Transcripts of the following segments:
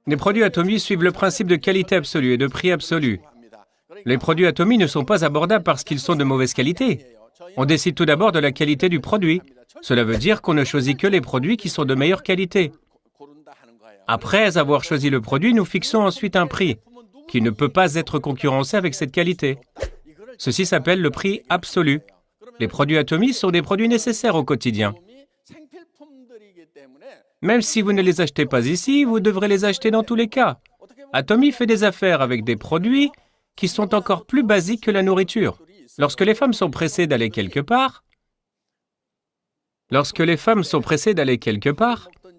Les produits Atomy suivent le principe de qualité absolue et de prix absolu. Les produits Atomy ne sont pas abordables parce qu'ils sont de mauvaise qualité. On décide tout d'abord de la qualité du produit. Cela veut dire qu'on ne choisit que les produits qui sont de meilleure qualité. Après avoir choisi le produit, nous fixons ensuite un prix qui ne peut pas être concurrencé avec cette qualité. Ceci s'appelle le prix absolu. Les produits Atomy sont des produits nécessaires au quotidien. Même si vous ne les achetez pas ici, vous devrez les acheter dans tous les cas. Atomy fait des affaires avec des produits qui sont encore plus basiques que la nourriture. Lorsque les femmes sont pressées d'aller quelque part,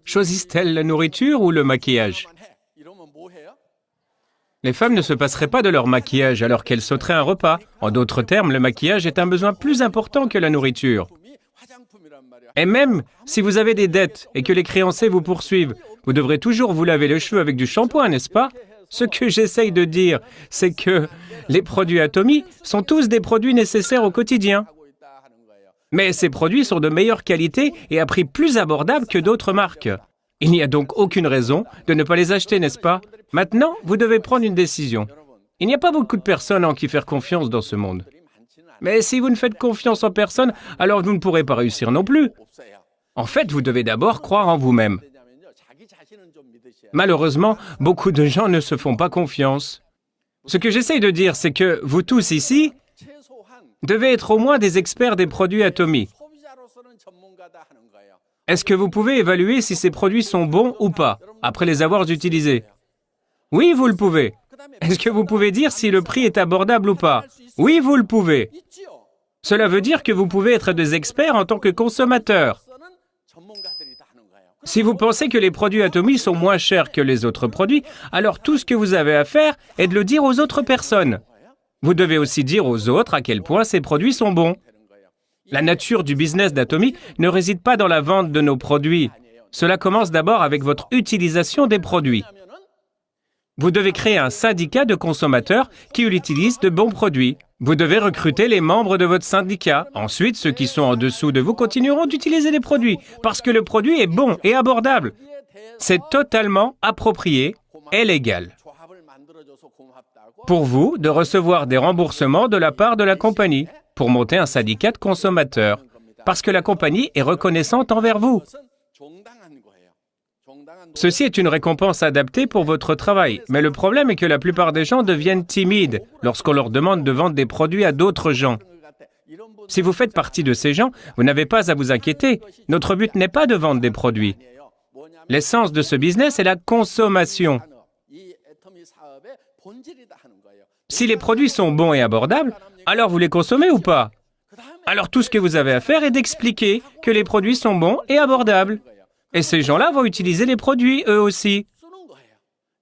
choisissent-elles la nourriture ou le maquillage? Les femmes ne se passeraient pas de leur maquillage alors qu'elles sauteraient un repas. En d'autres termes, le maquillage est un besoin plus important que la nourriture. Et même si vous avez des dettes et que les créanciers vous poursuivent, vous devrez toujours vous laver les cheveux avec du shampoing, n'est-ce pas? Ce que j'essaye de dire, c'est que les produits Atomy sont tous des produits nécessaires au quotidien. Mais ces produits sont de meilleure qualité et à prix plus abordable que d'autres marques. Il n'y a donc aucune raison de ne pas les acheter, n'est-ce pas? Maintenant, vous devez prendre une décision. Il n'y a pas beaucoup de personnes en qui faire confiance dans ce monde. Mais si vous ne faites confiance en personne, alors vous ne pourrez pas réussir non plus. En fait, vous devez d'abord croire en vous-même. Malheureusement, beaucoup de gens ne se font pas confiance. Ce que j'essaye de dire, c'est que vous tous ici devez être au moins des experts des produits Atomy. Est-ce que vous pouvez évaluer si ces produits sont bons ou pas, après les avoir utilisés? Oui, vous le pouvez. Est-ce que vous pouvez dire si le prix est abordable ou pas? Oui, vous le pouvez. Cela veut dire que vous pouvez être des experts en tant que consommateur. Si vous pensez que les produits Atomy sont moins chers que les autres produits, alors tout ce que vous avez à faire est de le dire aux autres personnes. Vous devez aussi dire aux autres à quel point ces produits sont bons. La nature du business d'Atomy ne réside pas dans la vente de nos produits. Cela commence d'abord avec votre utilisation des produits. Vous devez créer un syndicat de consommateurs qui utilisent de bons produits. Vous devez recruter les membres de votre syndicat. Ensuite, ceux qui sont en dessous de vous continueront d'utiliser les produits parce que le produit est bon et abordable. C'est totalement approprié et légal. Pour vous, de recevoir des remboursements de la part de la compagnie pour monter un syndicat de consommateurs parce que la compagnie est reconnaissante envers vous. Ceci est une récompense adaptée pour votre travail, mais le problème est que la plupart des gens deviennent timides lorsqu'on leur demande de vendre des produits à d'autres gens. Si vous faites partie de ces gens, vous n'avez pas à vous inquiéter. Notre but n'est pas de vendre des produits. L'essence de ce business est la consommation. Si les produits sont bons et abordables, alors vous les consommez ou pas? Alors tout ce que vous avez à faire est d'expliquer que les produits sont bons et abordables. Et ces gens-là vont utiliser les produits, eux aussi.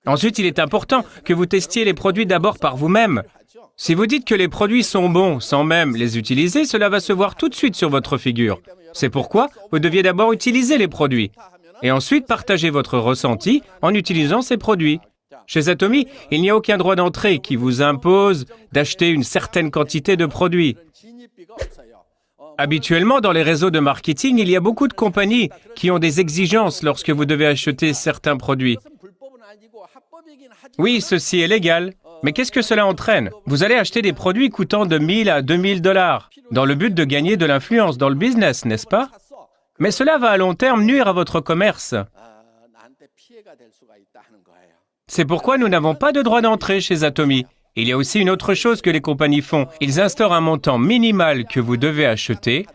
Ensuite, il est important que vous testiez les produits d'abord par vous-même. Si vous dites que les produits sont bons sans même les utiliser, cela va se voir tout de suite sur votre figure. C'est pourquoi vous deviez d'abord utiliser les produits. Et ensuite partager votre ressenti en utilisant ces produits. Chez Atomy, il n'y a aucun droit d'entrée qui vous impose d'acheter une certaine quantité de produits. Habituellement, dans les réseaux de marketing, il y a beaucoup de compagnies qui ont des exigences lorsque vous devez acheter certains produits. Oui, ceci est légal. Mais qu'est-ce que cela entraîne? Vous allez acheter des produits coûtant de 1 000 à 2 000 $, dans le but de gagner de l'influence dans le business, n'est-ce pas? Mais cela va à long terme nuire à votre commerce. C'est pourquoi nous n'avons pas de droit d'entrée chez Atomy. Il y a aussi une autre chose que les compagnies font. Ils instaurent un montant minimal que vous devez acheter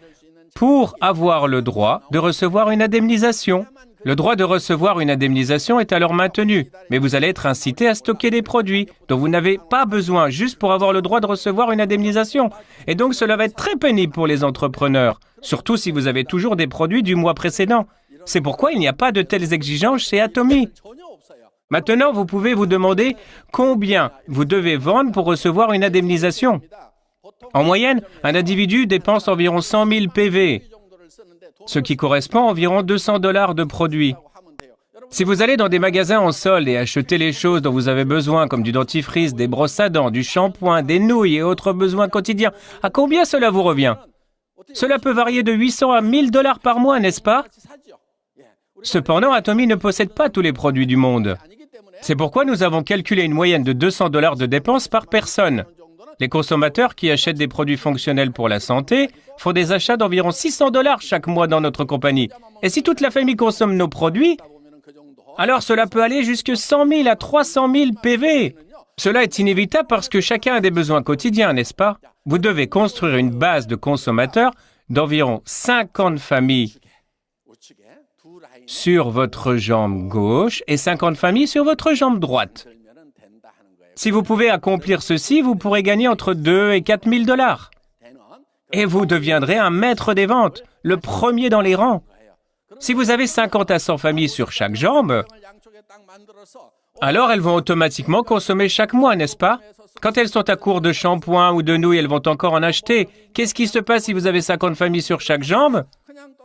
pour avoir le droit de recevoir une indemnisation. Le droit de recevoir une indemnisation est alors maintenu, mais vous allez être incité à stocker des produits dont vous n'avez pas besoin juste pour avoir le droit de recevoir une indemnisation. Et donc cela va être très pénible pour les entrepreneurs, surtout si vous avez toujours des produits du mois précédent. C'est pourquoi il n'y a pas de telles exigences chez Atomy. Maintenant, vous pouvez vous demander combien vous devez vendre pour recevoir une indemnisation. En moyenne, un individu dépense environ 100 000 PV, ce qui correspond à environ 200 $ de produits. Si vous allez dans des magasins en solde et achetez les choses dont vous avez besoin, comme du dentifrice, des brosses à dents, du shampoing, des nouilles et autres besoins quotidiens, à combien cela vous revient? Cela peut varier de 800 à 1 000 $ par mois, n'est-ce pas? Cependant, Atomy ne possède pas tous les produits du monde. C'est pourquoi nous avons calculé une moyenne de $200 de dépenses par personne. Les consommateurs qui achètent des produits fonctionnels pour la santé font des achats d'environ $600 chaque mois dans notre compagnie. Et si toute la famille consomme nos produits, alors cela peut aller jusqu'à 100 000 à 300 000 PV. Cela est inévitable parce que chacun a des besoins quotidiens, n'est-ce pas? Vous devez construire une base de consommateurs d'environ 50 familles sur votre jambe gauche et 50 familles sur votre jambe droite. Si vous pouvez accomplir ceci, vous pourrez gagner entre 2 et 4 000 $. Et vous deviendrez un maître des ventes, le premier dans les rangs. Si vous avez 50 à 100 familles sur chaque jambe, alors elles vont automatiquement consommer chaque mois, n'est-ce pas? Quand elles sont à court de shampoing ou de nouilles, elles vont encore en acheter. Qu'est-ce qui se passe si vous avez 50 familles sur chaque jambe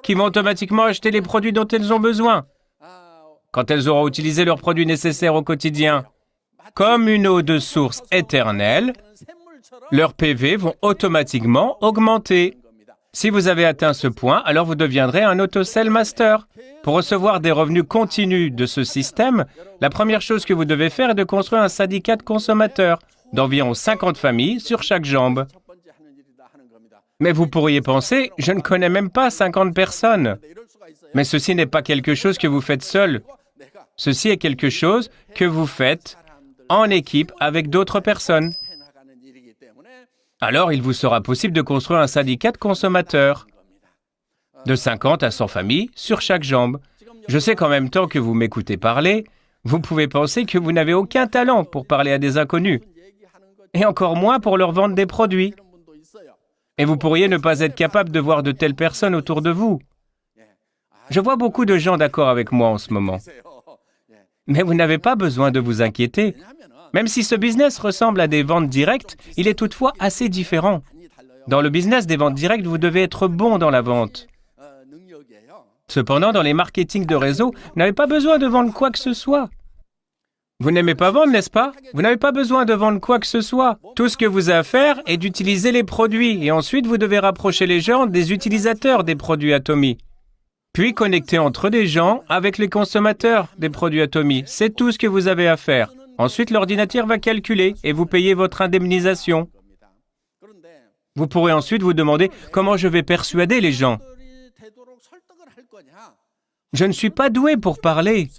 qui vont automatiquement acheter les produits dont elles ont besoin quand elles auront utilisé leurs produits nécessaires au quotidien? Comme une eau de source éternelle, leurs PV vont automatiquement augmenter. Si vous avez atteint ce point, alors vous deviendrez un auto-sell master. Pour recevoir des revenus continus de ce système, la première chose que vous devez faire est de construire un syndicat de consommateurs d'environ 50 familles sur chaque jambe. Mais vous pourriez penser, je ne connais même pas 50 personnes. Mais ceci n'est pas quelque chose que vous faites seul. Ceci est quelque chose que vous faites en équipe avec d'autres personnes. Alors, il vous sera possible de construire un syndicat de consommateurs de 50 à 100 familles sur chaque jambe. Je sais qu'en même temps que vous m'écoutez parler, vous pouvez penser que vous n'avez aucun talent pour parler à des inconnus, et encore moins pour leur vendre des produits. Et vous pourriez ne pas être capable de voir de telles personnes autour de vous. Je vois beaucoup de gens d'accord avec moi en ce moment. Mais vous n'avez pas besoin de vous inquiéter. Même si ce business ressemble à des ventes directes, il est toutefois assez différent. Dans le business des ventes directes, vous devez être bon dans la vente. Cependant, dans les marketing de réseau, vous n'avez pas besoin de vendre quoi que ce soit. Vous n'aimez pas vendre, n'est-ce pas? Vous n'avez pas besoin de vendre quoi que ce soit. Tout ce que vous avez à faire est d'utiliser les produits et ensuite vous devez rapprocher les gens des utilisateurs des produits Atomy. Puis connecter entre des gens avec les consommateurs des produits Atomy. C'est tout ce que vous avez à faire. Ensuite, l'ordinateur va calculer et vous payer votre indemnisation. Vous pourrez ensuite vous demander comment je vais persuader les gens. Je ne suis pas doué pour parler.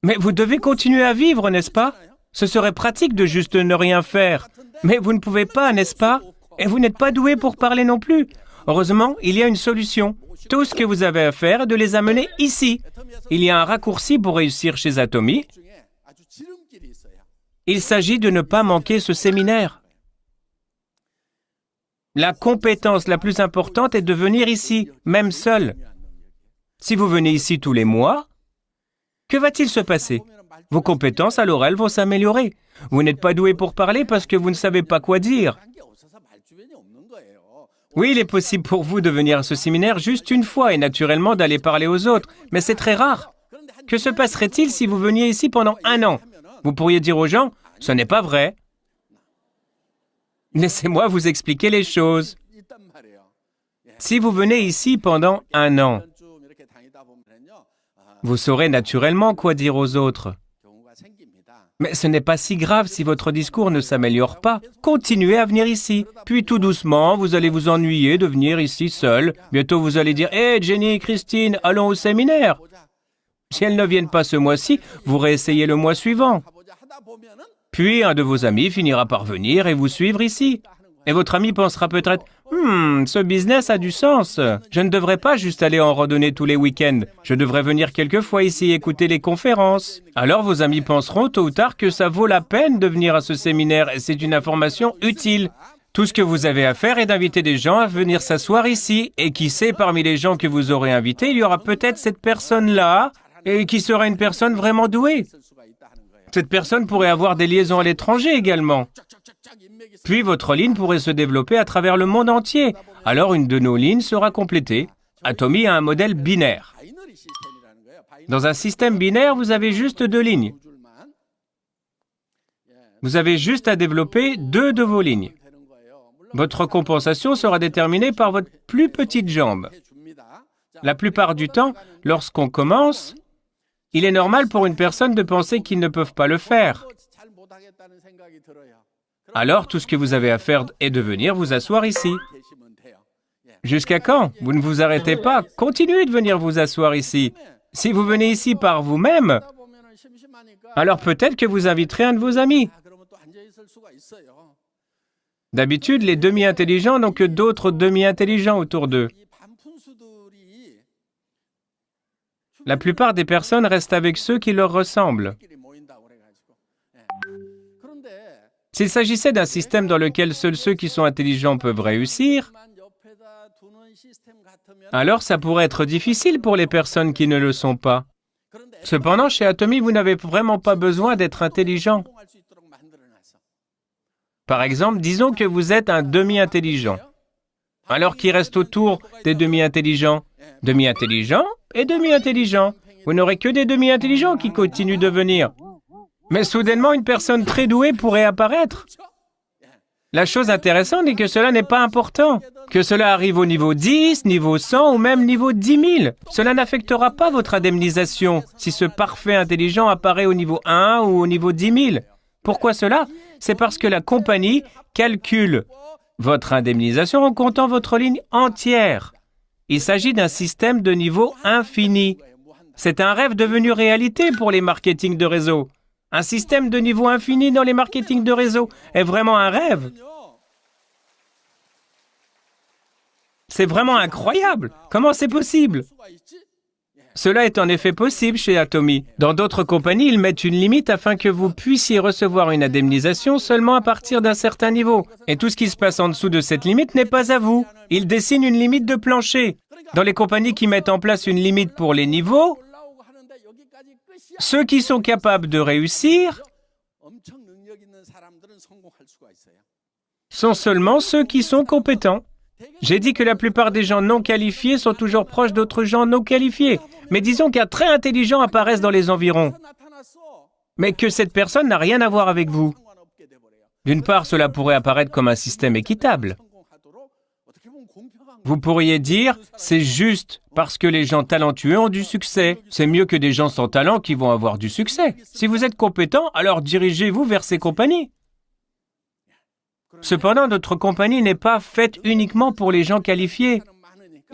Mais vous devez continuer à vivre, n'est-ce pas? Ce serait pratique de juste ne rien faire. Mais vous ne pouvez pas, n'est-ce pas? Et vous n'êtes pas doué pour parler non plus. Heureusement, il y a une solution. Tout ce que vous avez à faire est de les amener ici. Il y a un raccourci pour réussir chez Atomy. Il s'agit de ne pas manquer ce séminaire. La compétence la plus importante est de venir ici, même seul. Si vous venez ici tous les mois, que va-t-il se passer? Vos compétences à l'oral vont s'améliorer. Vous n'êtes pas doué pour parler parce que vous ne savez pas quoi dire. Oui, il est possible pour vous de venir à ce séminaire juste une fois et naturellement d'aller parler aux autres, mais c'est très rare. Que se passerait-il si vous veniez ici pendant 1 an? Vous pourriez dire aux gens, ce n'est pas vrai. Laissez-moi vous expliquer les choses. Si vous venez ici pendant 1 an, vous saurez naturellement quoi dire aux autres. Mais ce n'est pas si grave si votre discours ne s'améliore pas. Continuez à venir ici. Puis tout doucement, vous allez vous ennuyer de venir ici seul. Bientôt, vous allez dire « Hé, Jenny et Christine, allons au séminaire !» Si elles ne viennent pas ce mois-ci, vous réessayez le mois suivant. Puis un de vos amis finira par venir et vous suivre ici. Et votre ami pensera peut-être « ce business a du sens. Je ne devrais pas juste aller en randonnée tous les week-ends. Je devrais venir quelquefois ici écouter les conférences. » Alors vos amis penseront tôt ou tard que ça vaut la peine de venir à ce séminaire et c'est une information utile. Tout ce que vous avez à faire est d'inviter des gens à venir s'asseoir ici. Et qui sait, parmi les gens que vous aurez invités, il y aura peut-être cette personne-là et qui sera une personne vraiment douée. Cette personne pourrait avoir des liaisons à l'étranger également. Puis votre ligne pourrait se développer à travers le monde entier. Alors une de nos lignes sera complétée. Atomy a un modèle binaire. Dans un système binaire, vous avez juste 2 lignes. Vous avez juste à développer 2 de vos lignes. Votre compensation sera déterminée par votre plus petite jambe. La plupart du temps, lorsqu'on commence, Il est normal pour une personne de penser qu'ils ne peuvent pas le faire. Alors, tout ce que vous avez à faire est de venir vous asseoir ici. Jusqu'à quand? Vous ne vous arrêtez pas. Continuez de venir vous asseoir ici. Si vous venez ici par vous-même, alors peut-être que vous inviterez un de vos amis. D'habitude, les demi-intelligents n'ont que d'autres demi-intelligents autour d'eux. La plupart des personnes restent avec ceux qui leur ressemblent. S'il s'agissait d'un système dans lequel seuls ceux qui sont intelligents peuvent réussir, alors ça pourrait être difficile pour les personnes qui ne le sont pas. Cependant, chez Atomy, vous n'avez vraiment pas besoin d'être intelligent. Par exemple, disons que vous êtes un demi-intelligent. Alors qui reste autour des demi-intelligents? Demi-intelligents et demi-intelligents. Vous n'aurez que des demi-intelligents qui continuent de venir. Mais soudainement, une personne très douée pourrait apparaître. La chose intéressante est que cela n'est pas important. Que cela arrive au niveau 10, niveau 100 ou même niveau 10 000. Cela n'affectera pas votre indemnisation si ce parfait intelligent apparaît au niveau 1 ou au niveau 10 000. Pourquoi cela? C'est parce que la compagnie calcule votre indemnisation en comptant votre ligne entière. Il s'agit d'un système de niveau infini. C'est un rêve devenu réalité pour les marketings de réseau. Un système de niveau infini dans les marketings de réseau est vraiment un rêve. C'est vraiment incroyable. Comment c'est possible? Cela est en effet possible chez Atomy. Dans d'autres compagnies, ils mettent une limite afin que vous puissiez recevoir une indemnisation seulement à partir d'un certain niveau. Et tout ce qui se passe en dessous de cette limite n'est pas à vous. Ils dessinent une limite de plancher. Dans les compagnies qui mettent en place une limite pour les niveaux, ceux qui sont capables de réussir sont seulement ceux qui sont compétents. J'ai dit que la plupart des gens non qualifiés sont toujours proches d'autres gens non qualifiés. Mais disons qu'un très intelligent apparaisse dans les environs, mais que cette personne n'a rien à voir avec vous. D'une part, cela pourrait apparaître comme un système équitable. Vous pourriez dire, c'est juste parce que les gens talentueux ont du succès. C'est mieux que des gens sans talent qui vont avoir du succès. Si vous êtes compétent, alors dirigez-vous vers ces compagnies. Cependant, notre compagnie n'est pas faite uniquement pour les gens qualifiés.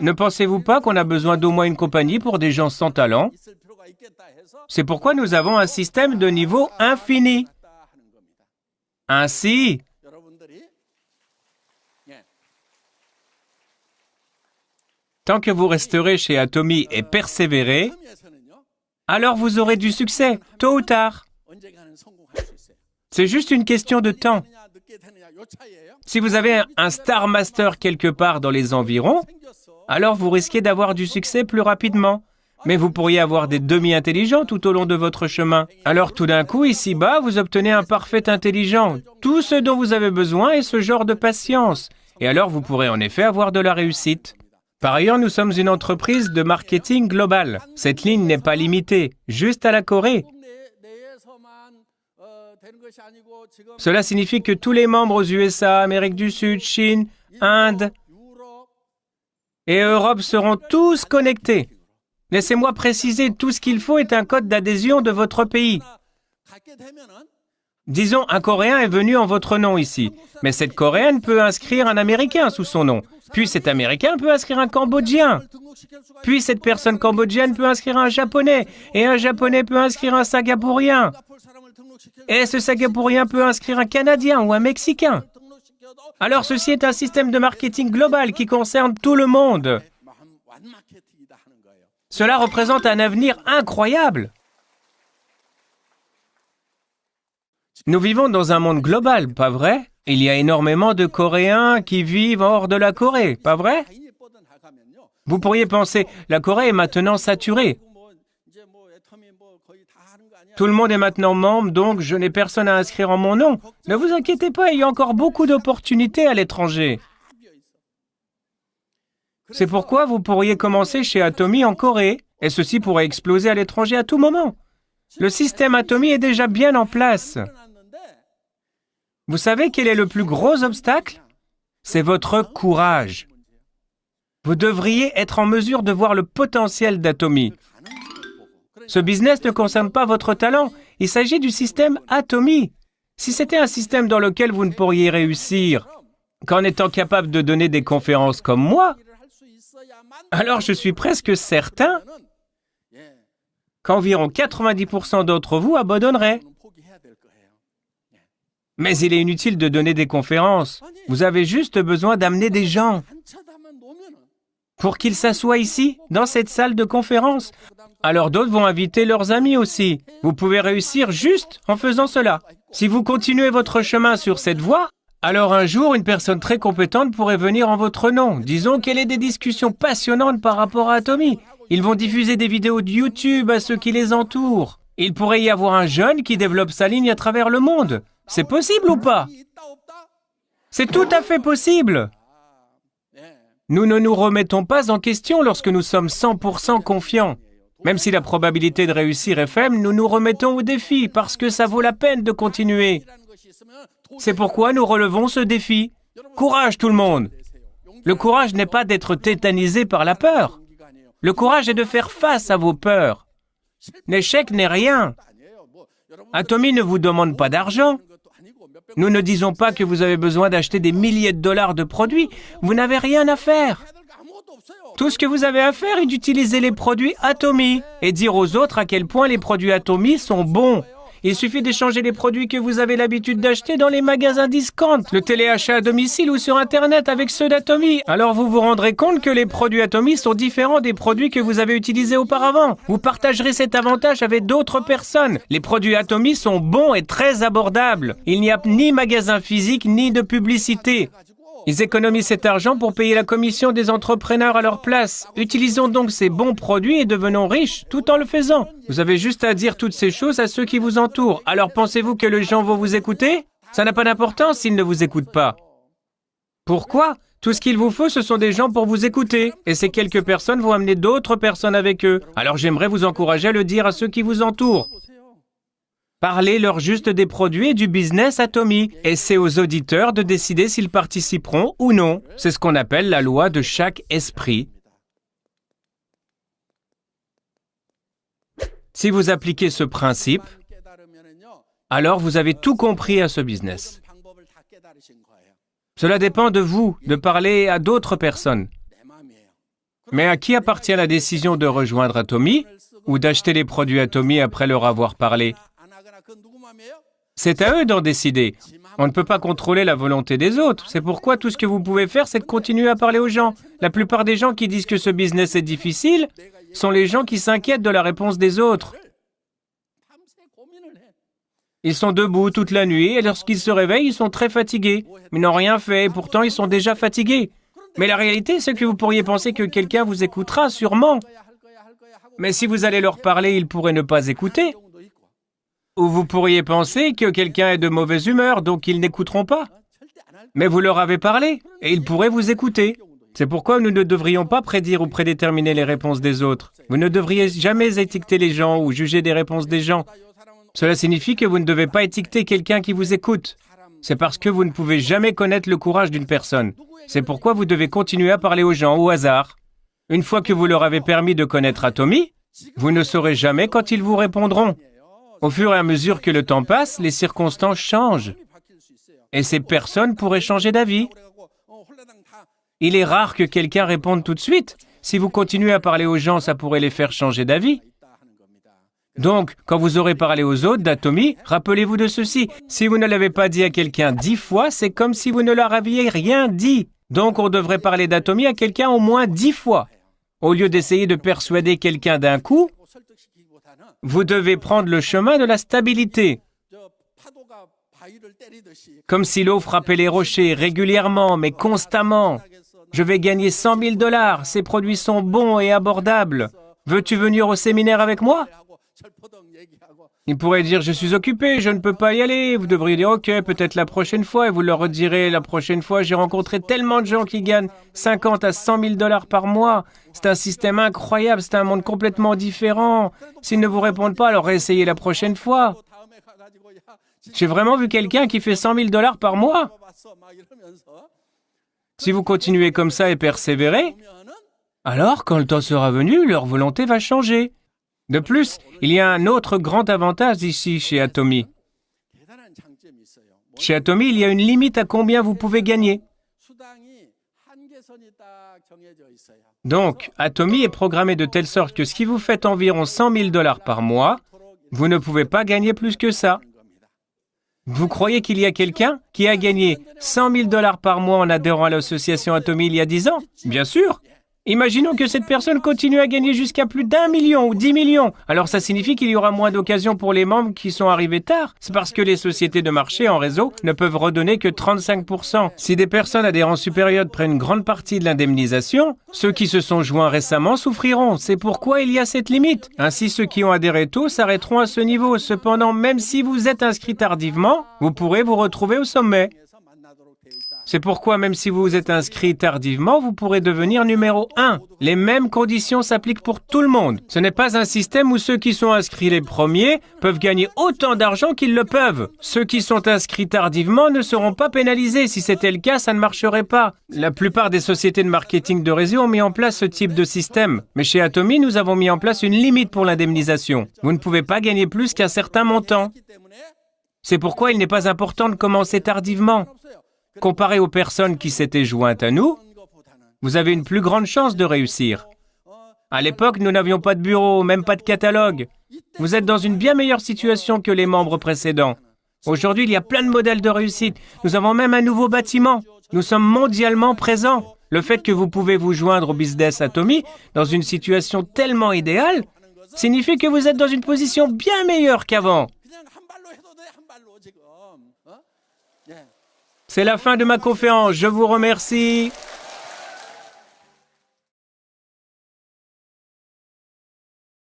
Ne pensez-vous pas qu'on a besoin d'au moins une compagnie pour des gens sans talent? C'est pourquoi nous avons un système de niveau infini. Ainsi, tant que vous resterez chez Atomy et persévérez, alors vous aurez du succès, tôt ou tard. C'est juste une question de temps. Si vous avez un Star Master quelque part dans les environs, alors vous risquez d'avoir du succès plus rapidement. Mais vous pourriez avoir des demi-intelligents tout au long de votre chemin. Alors tout d'un coup, ici-bas, vous obtenez un parfait intelligent. Tout ce dont vous avez besoin est ce genre de patience. Et alors vous pourrez en effet avoir de la réussite. Par ailleurs, nous sommes une entreprise de marketing global. Cette ligne n'est pas limitée, juste à la Corée. Cela signifie que tous les membres aux USA, Amérique du Sud, Chine, Inde et Europe seront tous connectés. Laissez-moi préciser, tout ce qu'il faut est un code d'adhésion de votre pays. Disons, un Coréen est venu en votre nom ici, mais cette Coréenne peut inscrire un Américain sous son nom. Puis cet Américain peut inscrire un Cambodgien. Puis cette personne cambodgienne peut inscrire un Japonais, et un Japonais peut inscrire un Singapourien. Et ce Singapourien peut inscrire un Canadien ou un Mexicain. Alors ceci est un système de marketing global qui concerne tout le monde. Cela représente un avenir incroyable. Nous vivons dans un monde global, pas vrai? Il y a énormément de Coréens qui vivent hors de la Corée, pas vrai? Vous pourriez penser, la Corée est maintenant saturée. Tout le monde est maintenant membre, donc je n'ai personne à inscrire en mon nom. Ne vous inquiétez pas, il y a encore beaucoup d'opportunités à l'étranger. C'est pourquoi vous pourriez commencer chez Atomy en Corée, et ceci pourrait exploser à l'étranger à tout moment. Le système Atomy est déjà bien en place. Vous savez quel est le plus gros obstacle? C'est votre courage. Vous devriez être en mesure de voir le potentiel d'Atomy. Ce business ne concerne pas votre talent. Il s'agit du système Atomy. Si c'était un système dans lequel vous ne pourriez réussir qu'en étant capable de donner des conférences comme moi, alors je suis presque certain qu'environ 90% d'entre vous abandonneraient. Mais il est inutile de donner des conférences. Vous avez juste besoin d'amener des gens pour qu'ils s'assoient ici, dans cette salle de conférence. Alors d'autres vont inviter leurs amis aussi. Vous pouvez réussir juste en faisant cela. Si vous continuez votre chemin sur cette voie, alors un jour, une personne très compétente pourrait venir en votre nom. Disons qu'elle ait des discussions passionnantes par rapport à Atomy. Ils vont diffuser des vidéos de YouTube à ceux qui les entourent. Il pourrait y avoir un jeune qui développe sa ligne à travers le monde. C'est possible ou pas? C'est tout à fait possible. Nous ne nous remettons pas en question lorsque nous sommes 100% confiants. Même si la probabilité de réussir est faible, nous nous remettons au défi parce que ça vaut la peine de continuer. C'est pourquoi nous relevons ce défi. Courage tout le monde. Le courage n'est pas d'être tétanisé par la peur. Le courage est de faire face à vos peurs. L'échec n'est rien. Atomy ne vous demande pas d'argent. Nous ne disons pas que vous avez besoin d'acheter des milliers de dollars de produits. Vous n'avez rien à faire. Tout ce que vous avez à faire est d'utiliser les produits Atomy et dire aux autres à quel point les produits Atomy sont bons. Il suffit d'échanger les produits que vous avez l'habitude d'acheter dans les magasins discount, le téléachat à domicile ou sur Internet avec ceux d'Atomy. Alors vous vous rendrez compte que les produits Atomy sont différents des produits que vous avez utilisés auparavant. Vous partagerez cet avantage avec d'autres personnes. Les produits Atomy sont bons et très abordables. Il n'y a ni magasin physique ni de publicité. Ils économisent cet argent pour payer la commission des entrepreneurs à leur place. Utilisons donc ces bons produits et devenons riches tout en le faisant. Vous avez juste à dire toutes ces choses à ceux qui vous entourent. Alors pensez-vous que les gens vont vous écouter? Ça n'a pas d'importance s'ils ne vous écoutent pas. Pourquoi? Tout ce qu'il vous faut, ce sont des gens pour vous écouter. Et ces quelques personnes vont amener d'autres personnes avec eux. Alors j'aimerais vous encourager à le dire à ceux qui vous entourent. Parlez-leur juste des produits et du business Atomy. Et c'est aux auditeurs de décider s'ils participeront ou non. C'est ce qu'on appelle la loi de chaque esprit. Si vous appliquez ce principe, alors vous avez tout compris à ce business. Cela dépend de vous, de parler à d'autres personnes. Mais à qui appartient la décision de rejoindre Atomy ou d'acheter les produits Atomy après leur avoir parlé? C'est à eux d'en décider. On ne peut pas contrôler la volonté des autres. C'est pourquoi tout ce que vous pouvez faire, c'est de continuer à parler aux gens. La plupart des gens qui disent que ce business est difficile sont les gens qui s'inquiètent de la réponse des autres. Ils sont debout toute la nuit et lorsqu'ils se réveillent, ils sont très fatigués. Ils n'ont rien fait et pourtant ils sont déjà fatigués. Mais la réalité, c'est que vous pourriez penser que quelqu'un vous écoutera, sûrement. Mais si vous allez leur parler, ils pourraient ne pas écouter. Ou vous pourriez penser que quelqu'un est de mauvaise humeur, donc ils n'écouteront pas. Mais vous leur avez parlé, et ils pourraient vous écouter. C'est pourquoi nous ne devrions pas prédire ou prédéterminer les réponses des autres. Vous ne devriez jamais étiqueter les gens ou juger des réponses des gens. Cela signifie que vous ne devez pas étiqueter quelqu'un qui vous écoute. C'est parce que vous ne pouvez jamais connaître le courage d'une personne. C'est pourquoi vous devez continuer à parler aux gens au hasard. Une fois que vous leur avez permis de connaître Atomy, vous ne saurez jamais quand ils vous répondront. Au fur et à mesure que le temps passe, les circonstances changent. Et ces personnes pourraient changer d'avis. Il est rare que quelqu'un réponde tout de suite. Si vous continuez à parler aux gens, ça pourrait les faire changer d'avis. Donc, quand vous aurez parlé aux autres d'Atomy, rappelez-vous de ceci. Si vous ne l'avez pas dit à quelqu'un 10 fois, c'est comme si vous ne leur aviez rien dit. Donc, on devrait parler d'Atomy à quelqu'un au moins 10 fois. Au lieu d'essayer de persuader quelqu'un d'un coup, vous devez prendre le chemin de la stabilité. Comme si l'eau frappait les rochers régulièrement, mais constamment. Je vais gagner 100 000 $. Ces produits sont bons et abordables. Veux-tu venir au séminaire avec moi? Ils pourraient dire, je suis occupé, je ne peux pas y aller. Vous devriez dire, ok, peut-être la prochaine fois. Et vous leur redirez, la prochaine fois, j'ai rencontré tellement de gens qui gagnent 50 à 100 000 $ par mois. C'est un système incroyable, c'est un monde complètement différent. S'ils ne vous répondent pas, alors réessayez la prochaine fois. J'ai vraiment vu quelqu'un qui fait 100 000 $ par mois. Si vous continuez comme ça et persévérez, alors quand le temps sera venu, leur volonté va changer. De plus, il y a un autre grand avantage ici chez Atomy. Chez Atomy, il y a une limite à combien vous pouvez gagner. Donc, Atomy est programmé de telle sorte que si vous faites environ 100 000 $ par mois, vous ne pouvez pas gagner plus que ça. Vous croyez qu'il y a quelqu'un qui a gagné 100 000 $ par mois en adhérant à l'association Atomy il y a 10 ans? Bien sûr. Imaginons que cette personne continue à gagner jusqu'à plus d'1 million ou 10 millions. Alors ça signifie qu'il y aura moins d'occasions pour les membres qui sont arrivés tard. C'est parce que les sociétés de marché en réseau ne peuvent redonner que 35%. Si des personnes à des rangs supérieurs prennent une grande partie de l'indemnisation, ceux qui se sont joints récemment souffriront. C'est pourquoi il y a cette limite. Ainsi, ceux qui ont adhéré tôt s'arrêteront à ce niveau. Cependant, même si vous êtes inscrit tardivement, vous pourrez vous retrouver au sommet. C'est pourquoi même si vous vous êtes inscrit tardivement, vous pourrez devenir numéro 1. Les mêmes conditions s'appliquent pour tout le monde. Ce n'est pas un système où ceux qui sont inscrits les premiers peuvent gagner autant d'argent qu'ils le peuvent. Ceux qui sont inscrits tardivement ne seront pas pénalisés. Si c'était le cas, ça ne marcherait pas. La plupart des sociétés de marketing de réseau ont mis en place ce type de système. Mais chez Atomy, nous avons mis en place une limite pour l'indemnisation. Vous ne pouvez pas gagner plus qu'un certain montant. C'est pourquoi il n'est pas important de commencer tardivement. Comparé aux personnes qui s'étaient jointes à nous, vous avez une plus grande chance de réussir. À l'époque, nous n'avions pas de bureau, même pas de catalogue. Vous êtes dans une bien meilleure situation que les membres précédents. Aujourd'hui, il y a plein de modèles de réussite. Nous avons même un nouveau bâtiment. Nous sommes mondialement présents. Le fait que vous pouvez vous joindre au business Atomy dans une situation tellement idéale signifie que vous êtes dans une position bien meilleure qu'avant. C'est la fin de ma conférence. Je vous remercie.